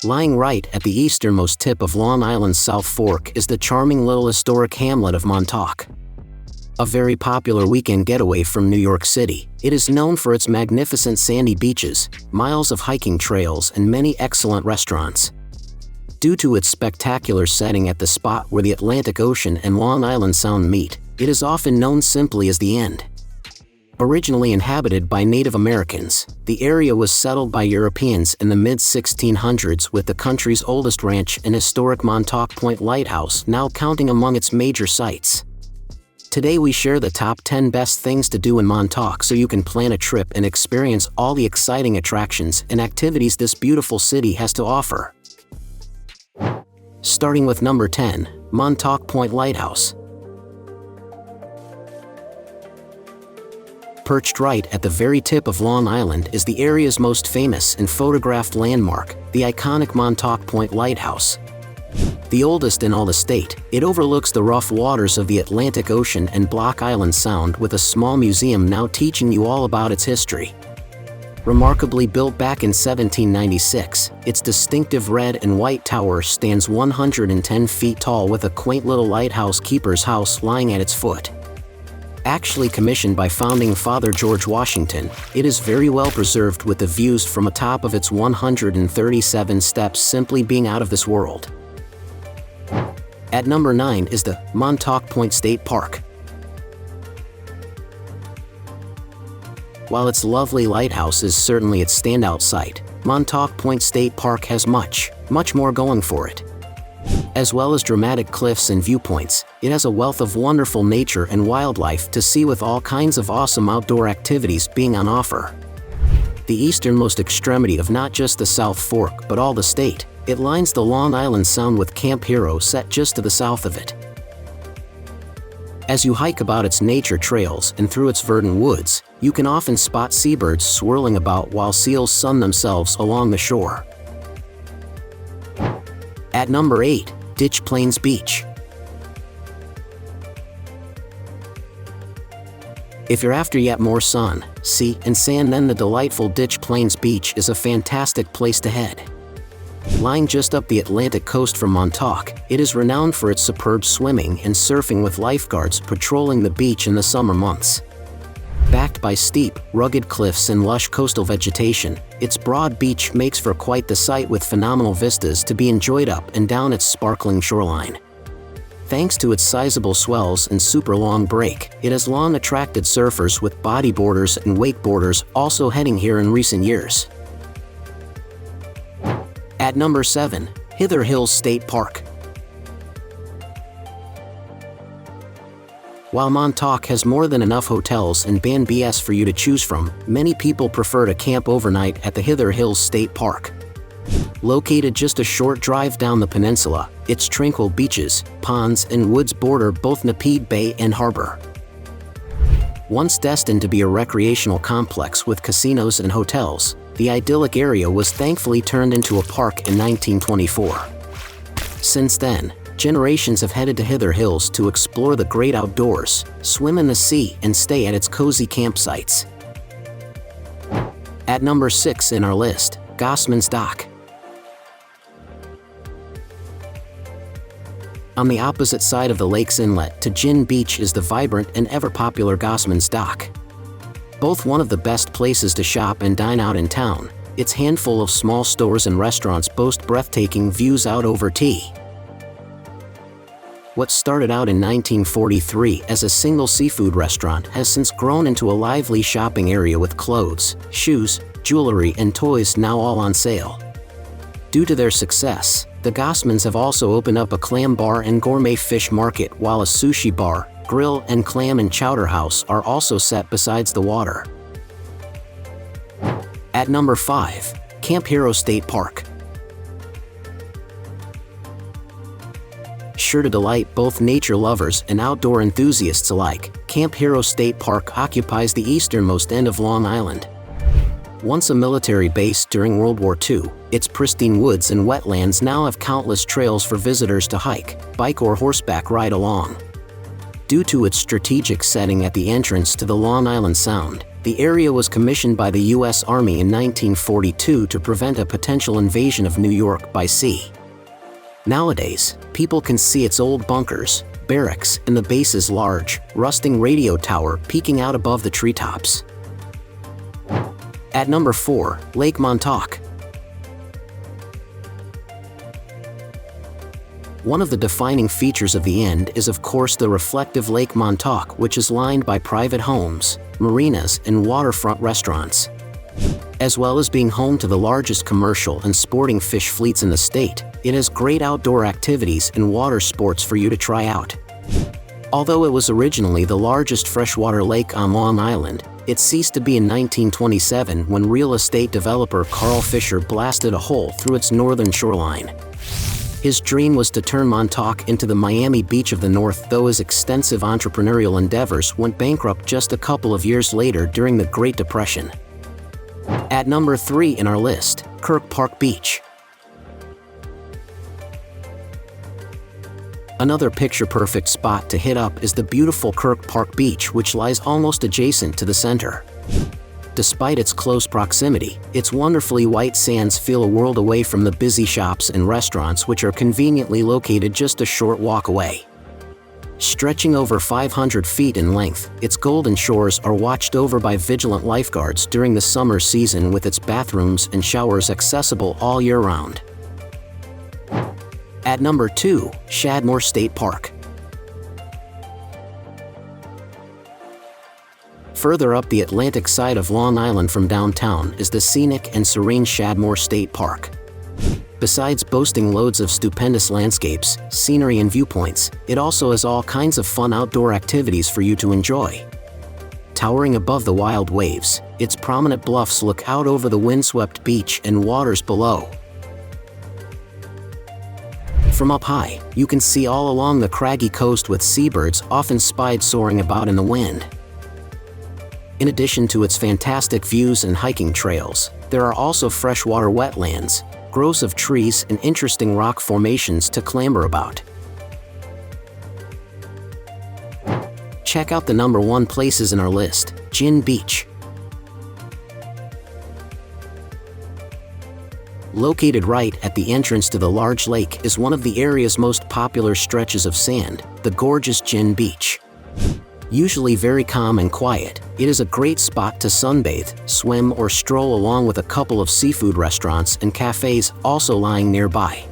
Lying right at the easternmost tip of Long Island's South Fork is the charming little historic hamlet of Montauk. A very popular weekend getaway from New York City, it is known for its magnificent sandy beaches, miles of hiking trails, and many excellent restaurants. Due to its spectacular setting at the spot where the Atlantic Ocean and Long Island Sound meet, it is often known simply as the End. Originally inhabited by Native Americans, the area was settled by Europeans in the mid-1600s, with the country's oldest ranch and historic Montauk Point Lighthouse now counting among its major sites. Today we share the top 10 best things to do in Montauk so you can plan a trip and experience all the exciting attractions and activities this beautiful city has to offer. Starting with number 10, Montauk Point Lighthouse. Perched right at the very tip of Long Island is the area's most famous and photographed landmark, the iconic Montauk Point Lighthouse. The oldest in all the state, it overlooks the rough waters of the Atlantic Ocean and Block Island Sound, with a small museum now teaching you all about its history. Remarkably built back in 1796, its distinctive red and white tower stands 110 feet tall, with a quaint little lighthouse keeper's house lying at its foot. Actually commissioned by founding Father George Washington, it is very well preserved, with the views from atop of its 137 steps simply being out of this world. At number 9 is the Montauk Point State Park. While its lovely lighthouse is certainly its standout site, Montauk Point State Park has much more going for it. As well as dramatic cliffs and viewpoints, it has a wealth of wonderful nature and wildlife to see, with all kinds of awesome outdoor activities being on offer. The easternmost extremity of not just the South Fork but all the state, it lines the Long Island Sound, with Camp Hero set just to the south of it. As you hike about its nature trails and through its verdant woods, you can often spot seabirds swirling about while seals sun themselves along the shore. At number 8, Ditch Plains Beach. If you're after yet more sun, sea, and sand, then the delightful Ditch Plains Beach is a fantastic place to head. Lying just up the Atlantic coast from Montauk, it is renowned for its superb swimming and surfing, with lifeguards patrolling the beach in the summer months. Backed by steep, rugged cliffs and lush coastal vegetation, its broad beach makes for quite the sight, with phenomenal vistas to be enjoyed up and down its sparkling shoreline. Thanks to its sizable swells and super long break, it has long attracted surfers, with bodyboarders and wakeboarders also heading here in recent years. At number 7, Hither Hills State Park. While Montauk has more than enough hotels and B&Bs for you to choose from, many people prefer to camp overnight at the Hither Hills State Park. Located just a short drive down the peninsula, its tranquil beaches, ponds, and woods border both Napeed Bay and Harbor. Once destined to be a recreational complex with casinos and hotels, the idyllic area was thankfully turned into a park in 1924. Since then, generations have headed to Hither Hills to explore the great outdoors, swim in the sea, and stay at its cozy campsites. At number 6 in our list, Gosman's Dock. On the opposite side of the lake's inlet to Gin Beach is the vibrant and ever-popular Gosman's Dock. Both one of the best places to shop and dine out in town, its handful of small stores and restaurants boast breathtaking views out over tea. What started out in 1943 as a single seafood restaurant has since grown into a lively shopping area, with clothes, shoes, jewelry, and toys now all on sale. Due to their success, the Gosmans have also opened up a clam bar and gourmet fish market, while a sushi bar, grill, and clam and chowder house are also set besides the water. At number 5, Camp Hero State Park. Sure to delight both nature lovers and outdoor enthusiasts alike, Camp Hero State Park occupies the easternmost end of Long Island. Once a military base during World War II, its pristine woods and wetlands now have countless trails for visitors to hike, bike, or horseback ride along. Due to its strategic setting at the entrance to the Long Island Sound, The area was commissioned by the U.S. Army in 1942 to prevent a potential invasion of New York by sea. Nowadays, people can see its old bunkers, barracks, and the base's large, rusting radio tower peeking out above the treetops. At number 4, Lake Montauk. One of the defining features of the End is of course the reflective Lake Montauk, which is lined by private homes, marinas, and waterfront restaurants. As well as being home to the largest commercial and sporting fish fleets in the state, it has great outdoor activities and water sports for you to try out. Although it was originally the largest freshwater lake on Long Island, it ceased to be in 1927 when real estate developer Carl Fisher blasted a hole through its northern shoreline. His dream was to turn Montauk into the Miami Beach of the North, though his extensive entrepreneurial endeavors went bankrupt just a couple of years later during the Great Depression. At number 3 in our list, Kirk Park Beach. Another picture-perfect spot to hit up is the beautiful Kirk Park Beach, which lies almost adjacent to the center. Despite its close proximity, its wonderfully white sands feel a world away from the busy shops and restaurants which are conveniently located just a short walk away. Stretching over 500 feet in length, its golden shores are watched over by vigilant lifeguards during the summer season, with its bathrooms and showers accessible all year round. At number 2, Shadmoor State Park. Further up the Atlantic side of Long Island from downtown is the scenic and serene Shadmoor State Park. Besides boasting loads of stupendous landscapes, scenery, and viewpoints, it also has all kinds of fun outdoor activities for you to enjoy. Towering above the wild waves, its prominent bluffs look out over the windswept beach and waters below. From up high, you can see all along the craggy coast, with seabirds often spied soaring about in the wind. In addition to its fantastic views and hiking trails, there are also freshwater wetlands, groves of trees, and interesting rock formations to clamber about. Check out the number 1 places in our list, Gin Beach. Located right at the entrance to the large lake is one of the area's most popular stretches of sand, the gorgeous Gin Beach. Usually very calm and quiet, it is a great spot to sunbathe, swim, or stroll, along with a couple of seafood restaurants and cafes also lying nearby.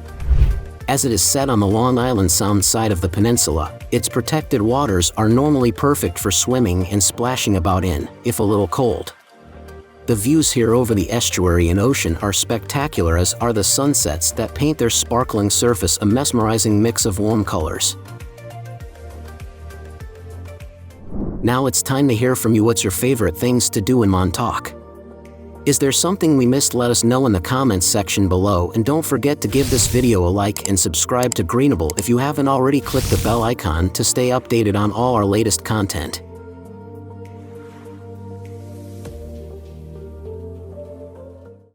As it is set on the Long Island Sound side of the peninsula, its protected waters are normally perfect for swimming and splashing about in, if a little cold. The views here over the estuary and ocean are spectacular, as are the sunsets that paint their sparkling surface a mesmerizing mix of warm colors. Now it's time to hear from you. What's your favorite things to do in Montauk? Is there something we missed? Let us know in the comments section below, and don't forget to give this video a like and subscribe to Greenable if you haven't already. Click the bell icon to stay updated on all our latest content.